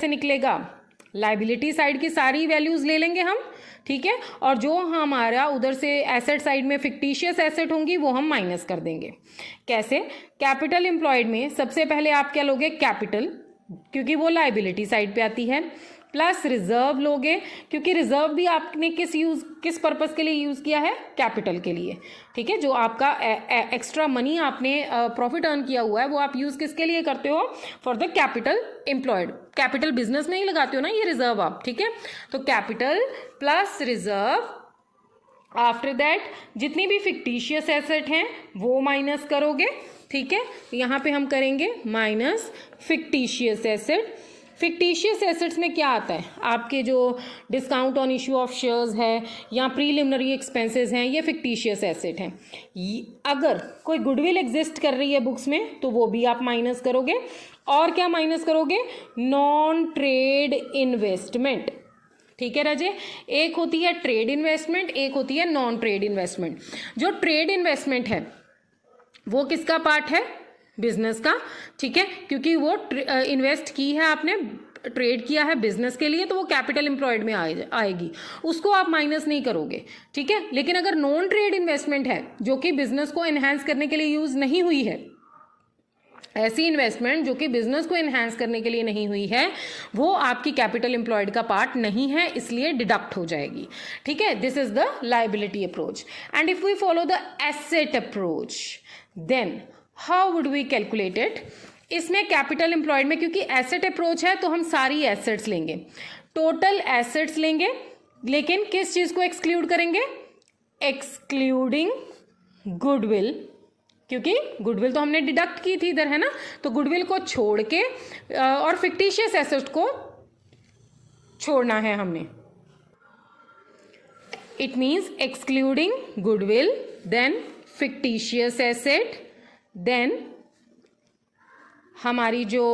से निकलेगा, liability side की सारी वैल्यूज ले लेंगे हम, ठीक है, और जो हमारा उधर से एसेट साइड में फिक्टिशियस एसेट होंगी वो हम माइनस कर देंगे। कैसे? कैपिटल एम्प्लॉयड में सबसे पहले आप क्या लोगे? कैपिटल, क्योंकि वो लाइबिलिटी साइड पे आती है, प्लस रिजर्व लोगे, क्योंकि रिजर्व भी आपने किस पर्पस के लिए यूज़ किया है? कैपिटल के लिए, ठीक है। जो आपका एक्स्ट्रा मनी आपने प्रॉफिट अर्न किया हुआ है वो आप यूज़ किसके लिए करते हो? For the capital employed. Capital business में ही लगाते हो ना ये रिजर्व आप, ठीक है। तो capital plus reserve, after that जितनी भी फिक्टिशियस एसेट हैं वो माइनस करोगे, ठीक है। यहाँ पे हम करेंगे minus fictitious asset. Fictitious assets में क्या आता है? आपके जो discount on issue of shares है या प्रीलिमिनरी एक्सपेंसेस हैं, ये फिक्टिशियस एसेट हैं। अगर कोई गुडविल एग्जिस्ट कर रही है बुक्स में तो वो भी आप माइनस करोगे। और क्या माइनस करोगे? नॉन ट्रेड इन्वेस्टमेंट, ठीक है राजे। एक होती है ट्रेड इन्वेस्टमेंट, एक होती है नॉन ट्रेड इन्वेस्टमेंट। जो ट्रेड इन्वेस्टमेंट है वो किसका पार्ट है? बिजनेस का, ठीक है, क्योंकि वो इन्वेस्ट की है आपने, ट्रेड किया है बिजनेस के लिए, तो वो कैपिटल एम्प्लॉयड में आएगी, उसको आप माइनस नहीं करोगे, ठीक है। लेकिन अगर नॉन ट्रेड इन्वेस्टमेंट है जो कि बिजनेस को एनहांस करने के लिए यूज नहीं हुई है, ऐसी इन्वेस्टमेंट जो कि बिजनेस को एनहांस करने के लिए नहीं हुई है, वो आपकी कैपिटल एम्प्लॉयड का पार्ट नहीं है, इसलिए डिडक्ट हो जाएगी, ठीक है। This is the liability approach. And if we follow the asset approach then how would we calculate it? इसमें कैपिटल एम्प्लॉयड में, क्योंकि एसेट अप्रोच है तो हम सारी एसेट्स लेंगे, टोटल एसेट्स लेंगे, लेकिन किस चीज को एक्सक्लूड करेंगे? एक्सक्लूडिंग गुडविल, क्योंकि गुडविल तो हमने डिडक्ट की थी इधर, है ना, तो गुडविल को छोड़ के और फिक्टिशियस एसेट को छोड़ना है हमने। It means excluding goodwill, then fictitious asset, then हमारी जो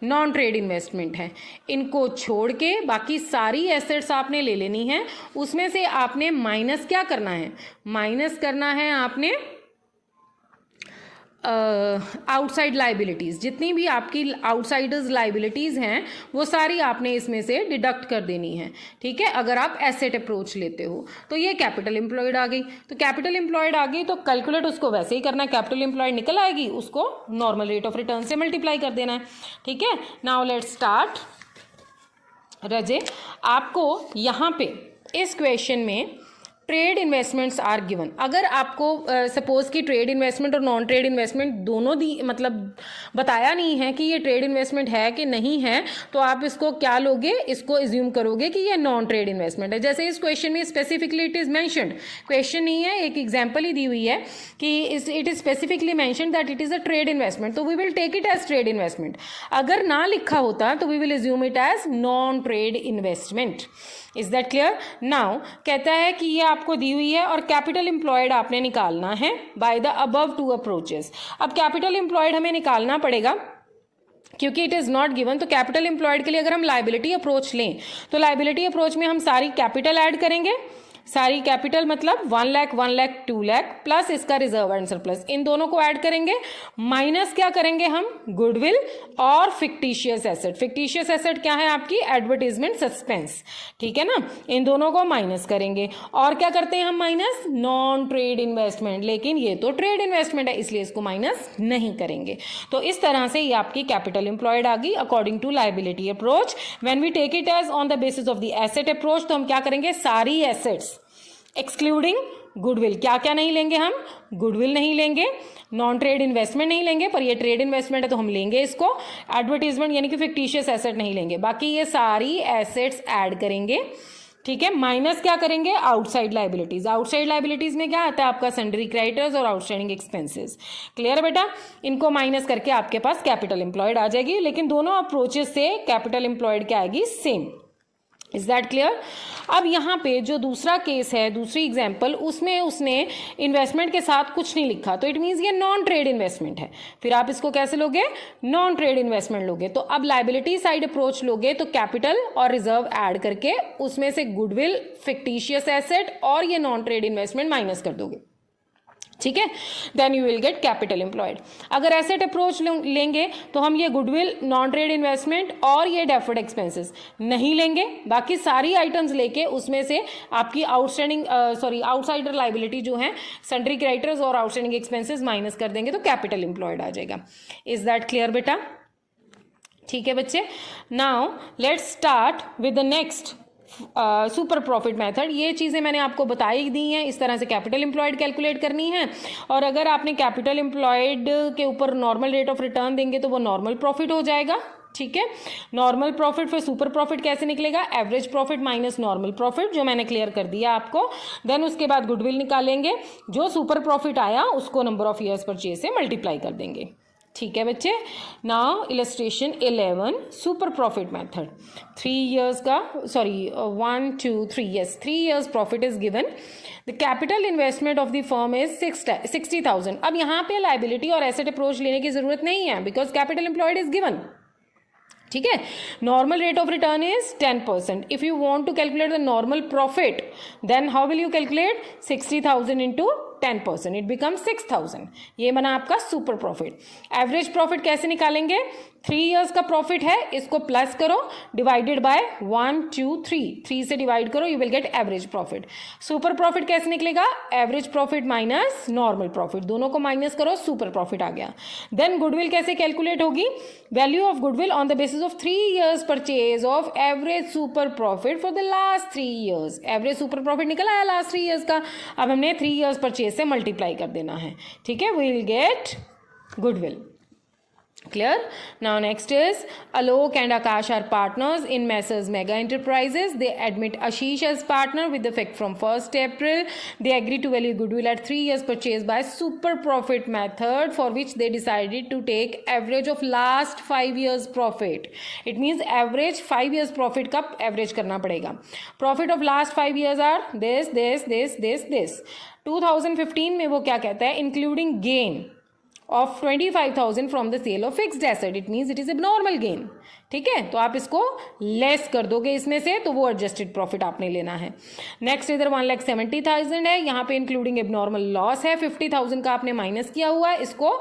नॉन ट्रेड इन्वेस्टमेंट है, इनको छोड़ के बाकी सारी एसेट्स आपने ले लेनी है। उसमें से आपने माइनस क्या करना है? माइनस करना है आपने आउटसाइड लाइबिलिटीज़। जितनी भी आपकी आउटसाइडर्स लाइबिलिटीज़ हैं वो सारी आपने इसमें से डिडक्ट कर देनी है, ठीक है, अगर आप एसेट अप्रोच लेते हो। तो ये कैपिटल एम्प्लॉयड आ गई, तो कैपिटल एम्प्लॉयड आ गई तो कैलकुलेट उसको वैसे ही करना है, कैपिटल एम्प्लॉयड निकल आएगी, उसको नॉर्मल रेट ऑफ रिटर्न से मल्टीप्लाई कर देना है, ठीक है। Now let's start. रजे, आपको यहाँ पे इस क्वेश्चन में ट्रेड इन्वेस्टमेंट्स आर गिवन। अगर आपको सपोज कि ट्रेड इन्वेस्टमेंट और नॉन ट्रेड इन्वेस्टमेंट दोनों मतलब बताया नहीं है कि ये ट्रेड इन्वेस्टमेंट है कि नहीं है, तो आप इसको क्या लोगे? इसको एज्यूम करोगे कि ये नॉन ट्रेड इन्वेस्टमेंट है। जैसे इस क्वेश्चन में specifically it is mentioned, question नहीं है, एक एग्जाम्पल ही दी हुई है कि it is specifically mentioned that it is a trade investment, तो we will take it as trade investment. अगर ना लिखा होता तो we will assume it as non trade investment. Is that clear? Now कहता है कि ये आपको दी हुई है और कैपिटल एम्प्लॉयड आपने निकालना है by the above two approaches. अब कैपिटल एम्प्लॉयड हमें निकालना पड़ेगा क्योंकि इट इज नॉट गिवन। तो कैपिटल एम्प्लॉयड के लिए अगर हम लाइबिलिटी अप्रोच लें तो लाइबिलिटी अप्रोच में हम सारी कैपिटल ऐड करेंगे, सारी कैपिटल मतलब 1 लाख 1 लाख 2 लाख प्लस इसका रिजर्व एंड सरप्लस, इन दोनों को ऐड करेंगे, माइनस क्या करेंगे हम? गुडविल और फिक्टिशियस एसेट। फिक्टिशियस एसेट क्या है? आपकी एडवर्टीजमेंट सस्पेंस, ठीक है ना, इन दोनों को माइनस करेंगे। और क्या करते हैं हम माइनस? नॉन ट्रेड इन्वेस्टमेंट, लेकिन ये तो ट्रेड इन्वेस्टमेंट है इसलिए इसको माइनस नहीं करेंगे। तो इस तरह से ये आपकी कैपिटल एम्प्लॉयड आ गई according to liability approach. When we take it as on the basis of the asset approach तो हम क्या करेंगे? सारी एसेट्स एक्सक्लूडिंग गुडविल, क्या क्या नहीं लेंगे हम? गुडविल नहीं लेंगे, नॉन ट्रेड इन्वेस्टमेंट नहीं लेंगे, पर ये ट्रेड इन्वेस्टमेंट है तो हम लेंगे इसको, एडवर्टीजमेंट यानी कि फिक्टिशियस एसेट नहीं लेंगे, बाकी ये सारी एसेट्स ऐड करेंगे, ठीक है। माइनस क्या करेंगे? Outside liabilities. आउटसाइड लाइबिलिटीज में क्या आता है? आपका सन्ड्री क्रेडिटर्स और आउटस्टैंडिंग एक्सपेंसेस। क्लियर बेटा? इनको माइनस करके आपके पास कैपिटल एम्प्लॉयड आ जाएगी, लेकिन दोनों अप्रोचेस से कैपिटल एम्प्लॉयड क्या आएगी? सेम। Is that clear? अब यहाँ पे जो दूसरा केस है, दूसरी एग्जाम्पल, उसमें उसने इन्वेस्टमेंट के साथ कुछ नहीं लिखा, तो इट मीन्स ये नॉन ट्रेड इन्वेस्टमेंट है। फिर आप इसको कैसे लोगे? नॉन ट्रेड इन्वेस्टमेंट लोगे। तो अब लाइबिलिटी साइड अप्रोच लोगे तो कैपिटल और रिजर्व ऐड करके उसमें से गुडविल, फिक्टिशियस एसेट और ये नॉन ट्रेड इन्वेस्टमेंट माइनस कर दोगे। ठीक है, then you will get capital employed. अगर एसेट अप्रोच लेंगे तो हम ये गुडविल, नॉन ट्रेड इन्वेस्टमेंट और ये डेफर्ड एक्सपेंसेस नहीं लेंगे, बाकी सारी आइटम्स लेके उसमें से आपकी आउटसाइडर लाइबिलिटी जो है, सन्ड्री क्रेडिटर्स और आउटस्टैंडिंग एक्सपेंसेस माइनस कर देंगे तो कैपिटल एम्प्लॉयड आ जाएगा। इज दैट क्लियर बेटा? ठीक है बच्चे, now let's start with the next super profit method. ये चीज़ें मैंने आपको बताई दी हैं, इस तरह से कैपिटल एम्प्लॉयड कैलकुलेट करनी है। और अगर आपने कैपिटल एम्प्लॉयड के ऊपर नॉर्मल रेट ऑफ रिटर्न देंगे तो वो नॉर्मल प्रॉफिट हो जाएगा। ठीक है, नॉर्मल प्रॉफिट फिर सुपर प्रॉफिट कैसे निकलेगा? Average profit minus normal profit, जो मैंने क्लियर कर दिया आपको। देन उसके बाद गुडविल निकालेंगे, जो सुपर प्रॉफिट आया उसको नंबर ऑफ ईयर्स परचेज से मल्टीप्लाई कर देंगे। ठीक है बच्चे, now illustration 11 super profit method. 3 years का 1 2 3 yes 3 years profit is given. The capital investment of the firm is 60,000। अब यहाँ पे लाइबिलिटी और एसेट अप्रोच लेने की जरूरत नहीं है, because capital employed is given. ठीक है, normal rate of return is 10%। If you want to calculate the normal profit, then how will you calculate? 60,000 into 10%, it become 6,000। ये बना आपका सुपर प्रॉफिट। एवरेज प्रॉफिट कैसे निकालेंगे? 3 years का profit है, इसको प्लस करो, डिवाइडेड बाय 1 2 3 से डिवाइड करो, you will gate average profit. Super profit कैसे निकलेगा? Average profit minus normal profit, दोनों को माइनस करो, सुपर प्रॉफिट आ गया। देन गुडविल कैसे कैलकुलेट होगी? Value of goodwill on the basis of 3 years purchase of average super profit for the last 3 years। Average super profit निकल आया last 3 years का, अब हमने 3 years परचेज से मल्टीप्लाई कर देना है। ठीक है, we will get goodwill. Clear? Now next is Alok and Akash are partners in Messrs Mega Enterprises. They admit Ashish as partner with effect from 1st April. They agree to value goodwill at 3 years purchase by super profit method, for which they decided to take average of last 5 years profit. It means average 5 years profit का average करना पड़ेगा। Profit of last 5 years are this. 2015 में वो क्या कहता है? Including gain of 25,000 from the sale of fixed asset, it means it is abnormal gain। ठीक है, तो आप इसको लेस कर दोगे इसमें से, तो वो एडजस्टेड प्रॉफिट आपने लेना है। नेक्स्ट इधर 1,70,000 है, यहाँ पे इंक्लूडिंग एबनॉर्मल लॉस है, 50,000 का आपने माइनस किया हुआ है, इसको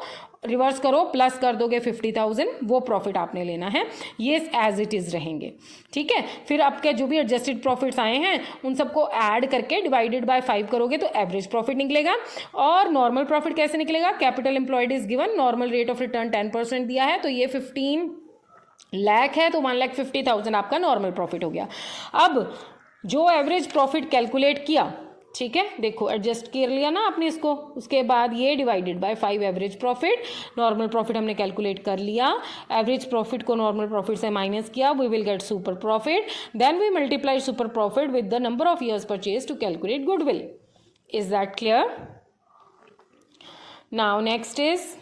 रिवर्स करो, प्लस कर दोगे 50,000, वो प्रॉफिट आपने लेना है। ये एज इट इज रहेंगे। ठीक है, फिर आपके जो भी एडजस्टेड प्रॉफिट्स आए हैं उन सबको ऐड करके डिवाइडेड बाय 5 करोगे तो एवरेज प्रॉफिट निकलेगा। और नॉर्मल प्रॉफिट कैसे निकलेगा? Capital employed is given, normal rate of return 10% दिया है, तो ये 15 लाख है, तो 1,50,000 आपका नॉर्मल प्रॉफिट हो गया। अब जो एवरेज प्रॉफिट कैलकुलेट किया, ठीक है, देखो एडजस्ट कर लिया ना आपने इसको, उसके बाद ये divided by 5 average profit, normal profit हमने कैलकुलेट कर लिया, एवरेज प्रॉफिट को नॉर्मल प्रॉफिट से माइनस किया, we will get super profit. Then we multiply super profit with the number of years purchase to calculate goodwill. Is that clear? Now next is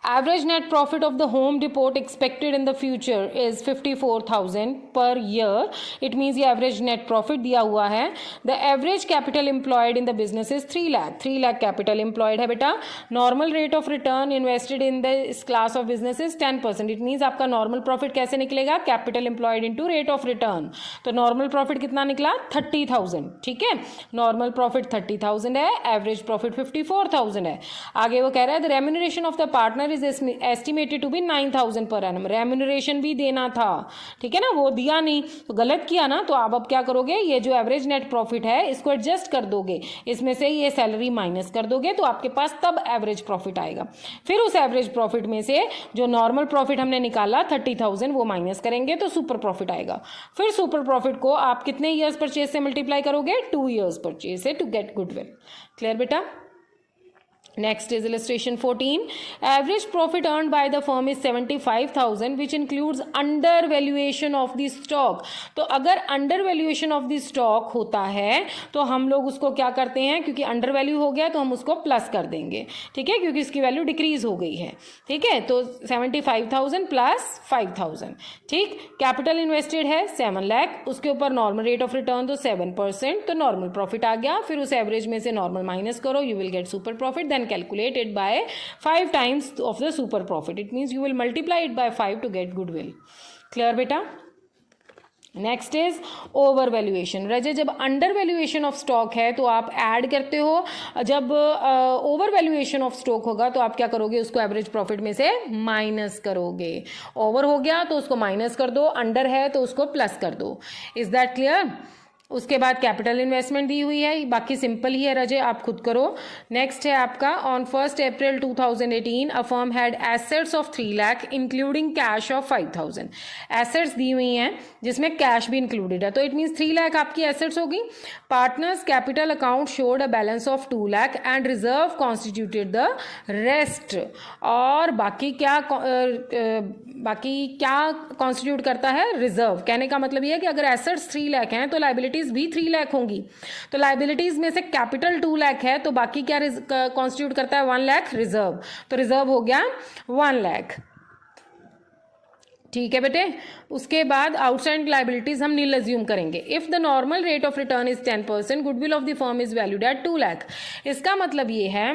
average net profit of the home depot expected in the future is 54,000 per year. It means ये average net profit दिया हुआ है। The average capital employed in the business is 3 lakh। 3 lakh capital employed है बेटा। Normal rate of return invested in this class of business is 10%। It means आपका normal profit कैसे निकलेगा? Capital employed into rate of return। तो normal profit कितना निकला? 30,000। ठीक है, normal profit 30,000 है, average profit 54,000 है। आगे वो कह रहा है the remuneration of the partner is estimated to be 9,000 per annum। Remuneration भी देना था, ठीक है ना, वो दिया नहीं तो गलत किया ना, तो आप अब क्या करोगे? ये जो एवरेज नेट प्रॉफिट है इसको एडजस्ट कर दोगे, इसमें से ये सैलरी माइनस कर दोगे, तो आपके पास तब एवरेज प्रॉफिट आएगा। फिर उस एवरेज प्रॉफिट में से जो नॉर्मल प्रॉफिट हमने निकाला 30,000 वो माइनस करेंगे तो सुपर प्रॉफिट आएगा। फिर सुपर प्रॉफिट को आप कितने ईयर्स परचेज से मल्टीप्लाई करोगे? 2 years परचेज से टू गेट गुडविल। क्लियर बेटा? Next is illustration 14. Average profit earned by the firm is 75,000 which includes undervaluation of the stock। तो अगर undervaluation of the stock होता है तो हम लोग उसको क्या करते हैं, क्योंकि undervalue हो गया तो हम उसको प्लस कर देंगे। ठीक है, क्योंकि इसकी वैल्यू डिक्रीज हो गई है। ठीक है, तो 75,000 प्लस 5,000। ठीक, कैपिटल इन्वेस्टेड है 7 लाख, उसके ऊपर नॉर्मल रेट ऑफ रिटर्न तो 7%, तो नॉर्मल प्रॉफिट आ गया। फिर उस एवरेज में से नॉर्मल माइनस करो, you will get super profit, then calculated by 5 times of the super profit। It means you will multiply it by 5 to get goodwill। Clear beta? Next is over valuation. रजे जब under valuation of stock है तो आप add करते हो, जब over valuation of stock होगा तो आप क्या करोगे, उसको एवरेज प्रॉफिट में से माइनस करोगे। ओवर हो गया तो उसको माइनस कर दो, अंडर है तो उसको प्लस कर दो। Is that clear? उसके बाद कैपिटल इन्वेस्टमेंट दी हुई है, बाकी सिंपल ही है रजे, आप खुद करो। नेक्स्ट है आपका on 1 April 2018 a firm had assets of 3 lakh including cash of 5000। Assets दी हुई हैं जिसमें कैश भी इंक्लूडेड है, तो इट मीन्स 3 लाख आपकी एसेट्स होगी। Partners capital account showed a balance of 2 lakh and reserve constituted the rest. और बाकी क्या कॉन्स्टिट्यूट करता है, रिजर्व। कहने का मतलब ये है कि अगर एसेट्स 3 लाख हैं तो लाइबिलिटीज भी 3 लाख होंगी। तो लाइबिलिटीज में से कैपिटल 2 लाख है तो बाकी क्या कॉन्स्टिट्यूट करता है, 1 लाख रिजर्व। तो रिजर्व हो गया 1 लाख। ठीक है बेटे। उसके बाद आउटस्टैंडिंग लाइबिलिटीज हम नील अज्यूम करेंगे। If the normal rate of return is 10%, goodwill of the firm is valued eight 2 lakh. इसका मतलब ये है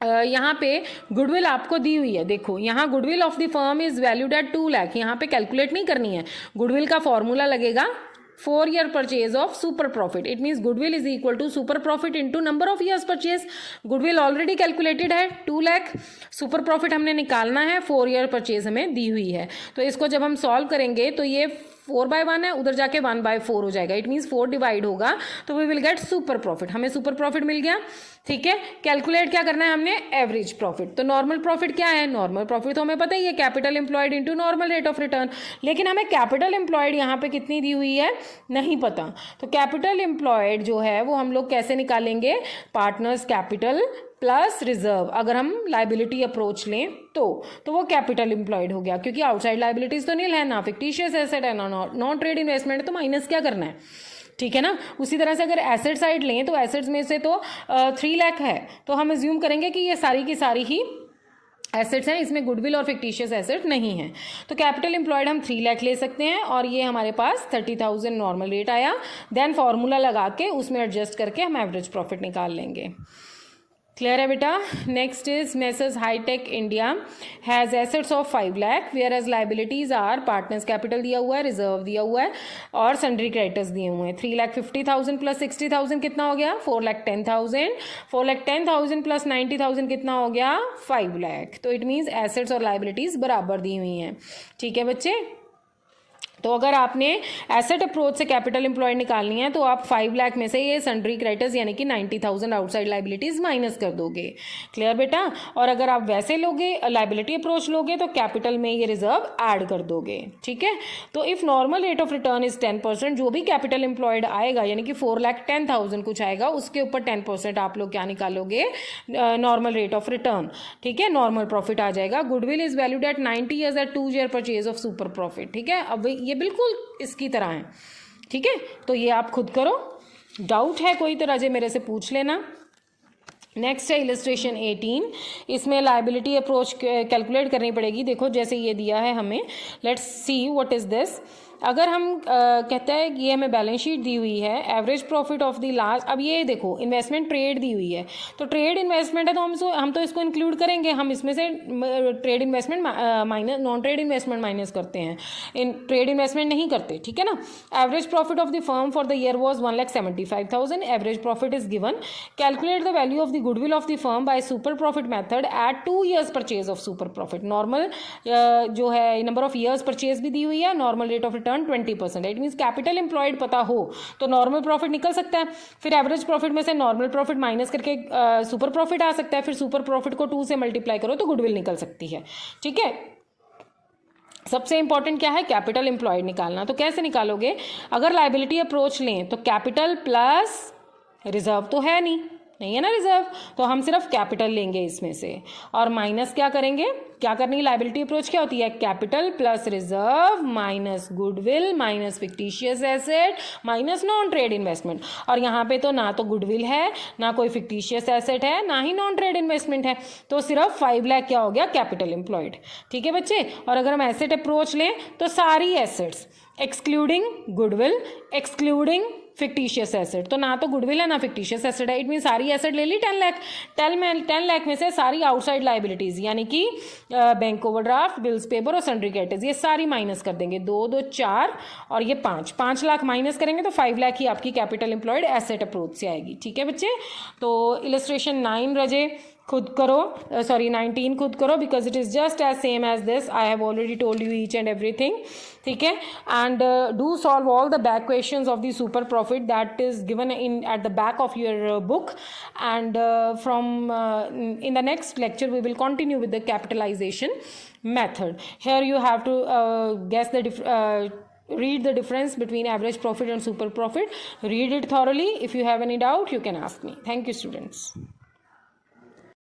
यहाँ पे गुडविल आपको दी हुई है, देखो यहाँ goodwill of the firm is valued eight 2 lakh. यहाँ पे कैलकुलेट नहीं करनी है, गुडविल का फॉर्मूला लगेगा 4 year purchase of super profit. It means goodwill is equal to super profit into number of years purchase. goodwill already calculated है 2 lakh, super profit हमने निकालना है, 4 year purchase हमें दी हुई है। तो इसको जब हम सॉल्व करेंगे तो ये 4/1 है, उधर जाके 1/4 हो जाएगा। इट मीन्स 4 डिवाइड होगा तो we will get super profit. हमें सुपर प्रॉफिट मिल गया। ठीक है, कैलकुलेट क्या करना है हमने, एवरेज प्रॉफिट। तो नॉर्मल प्रॉफिट क्या है, नॉर्मल प्रॉफिट तो हमें पता ही है, capital employed into normal rate of return. लेकिन हमें कैपिटल एम्प्लॉयड यहाँ पे कितनी दी हुई है नहीं पता। तो कैपिटल एम्प्लॉयड जो है वो हम लोग कैसे निकालेंगे, पार्टनर्स कैपिटल प्लस रिजर्व। अगर हम लाइबिलिटी अप्रोच लें तो वो कैपिटल एम्प्लॉयड हो गया, क्योंकि आउटसाइड लाइबिलिटीज तो नील है, ना फिक्टिशियस एसेट है, ना नॉन ट्रेड इन्वेस्टमेंट है, तो माइनस क्या करना है। ठीक है ना। उसी तरह से अगर एसेट साइड लें तो एसेट्स में से तो 3 लाख है, तो हम अज्यूम करेंगे कि ये सारी की सारी ही एसेट्स हैं, इसमें गुडविल और फिक्टिशियस एसेट नहीं है। तो कैपिटल एम्प्लॉयड हम 3 लाख ले सकते हैं और ये हमारे पास 30,000 नॉर्मल रेट आया। देन फार्मूला लगा के उसमें एडजस्ट करके हम एवरेज प्रॉफिट निकाल लेंगे। क्लियर है बेटा। Next is Messrs Hitech India has assets of 5 lakh whereas liabilities are partners capital दिया हुआ है, रिजर्व दिया हुआ है और सन्ड्री क्रेडिटर्स दिए हुए हैं। 3,50,000 प्लस 60,000 कितना हो गया, 4,10,000। 4,10,000 प्लस 90,000 कितना हो गया, 5 लाख। तो इट मीन्स एसेट्स और लाइबिलिटीज बराबर दी हुई हैं। ठीक है बच्चे। तो अगर आपने एसेट अप्रोच से कैपिटल एम्प्लॉयड निकालनी है तो आप 5 लाख में से ये सन्ड्री क्रेडिटर्स यानी कि 90,000 आउटसाइड लाइबिलिटीज माइनस कर दोगे। क्लियर बेटा। और अगर आप वैसे लोगे, लाइबिलिटी अप्रोच लोगे, तो कैपिटल में ये रिजर्व ऐड कर दोगे। ठीक है। तो if normal rate of return is 10%, जो भी कैपिटल एम्प्लॉयड आएगा यानी कि 4,10,000 कुछ आएगा, उसके ऊपर 10% आप लोग क्या निकालोगे, नॉर्मल रेट ऑफ रिटर्न। ठीक है, नॉर्मल प्रॉफिट आ जाएगा। Goodwill is valued at 90 years at 2 year purchase of super profit. ठीक है, अब ये बिल्कुल इसकी तरह है। ठीक है, तो ये आप खुद करो, डाउट है कोई तो राजे मेरे से पूछ लेना। नेक्स्ट है इलस्ट्रेशन 18। इसमें लाइबिलिटी अप्रोच कैलकुलेट करनी पड़ेगी। देखो जैसे ये दिया है हमें, let's see what is this. अगर हम कहते हैं कि ये हमें बैलेंस शीट दी हुई है, average profit of the last. अब ये देखो इन्वेस्टमेंट ट्रेड दी हुई है, तो ट्रेड इन्वेस्टमेंट है तो हम तो इसको इंक्लूड करेंगे। हम इसमें से trade investment minus, non trade investment minus करते हैं, इन ट्रेड इन्वेस्टमेंट नहीं करते। ठीक है ना। Average profit of the firm for the year was 1,75,000। Average profit is given. Calculate the value of the goodwill of the firm by super profit method at 2 years purchase of super profit. Normal जो है number of years purchase भी दी हुई है, normal rate of return 20%। It means capital employed पता हो तो normal profit निकल सकता है, फिर एवरेज प्रॉफिट में से नॉर्मल प्रॉफिट माइनस करके सुपर प्रॉफिट आ सकता है, फिर सुपर प्रॉफिट को 2 से मल्टीप्लाई करो तो गुडविल निकल सकती है। ठीक है। सबसे इंपॉर्टेंट क्या है, कैपिटल एम्प्लॉयड निकालना। तो कैसे निकालोगे, अगर लाइबिलिटी अप्रोच लें तो कैपिटल प्लस रिजर्व तो है नहीं है ना रिजर्व, तो हम सिर्फ कैपिटल लेंगे इसमें से और माइनस क्या करेंगे, क्या करनी है, लाइबिलिटी अप्रोच क्या होती है, capital plus reserve minus goodwill minus fictitious asset minus non trade investment. और यहाँ पे तो ना तो गुडविल है, ना कोई फिक्टिशियस एसेट है, ना ही नॉन ट्रेड इन्वेस्टमेंट है, तो सिर्फ 5 लाख क्या हो गया, कैपिटल एम्प्लॉयड। ठीक है बच्चे। और अगर हम एसेट अप्रोच लें तो सारी assets excluding goodwill, excluding fictitious asset, तो ना तो गुडविल है ना फिक्टिशियस एसेट है। इट मीन सारी एसेट ले ली 10 लाख, 10 लाख में से सारी आउटसाइड लाइबिलिटीज यानी कि बैंक ओवरड्राफ्ट, बिल्स पेपर और सन्ड्री क्रेडिटर्स, ये सारी माइनस कर देंगे। 2 2 4 और ये 5 लाख माइनस करेंगे तो 5 लाख ही आपकी कैपिटल एम्प्लॉयड एसेट अप्रोच से आएगी। ठीक है बच्चे, तो इलस्ट्रेशन 9 रजे खुद करो, 19 खुद करो, because it is just as same as this. I have already told you each and everything. ठीक है, and do solve all the back questions of the super profit that is given in at the back of your book, and from in the next lecture we will continue with the capitalization method. Here you have to read the difference between average profit and super profit. Read it thoroughly. If you have any doubt you can ask me. Thank you students.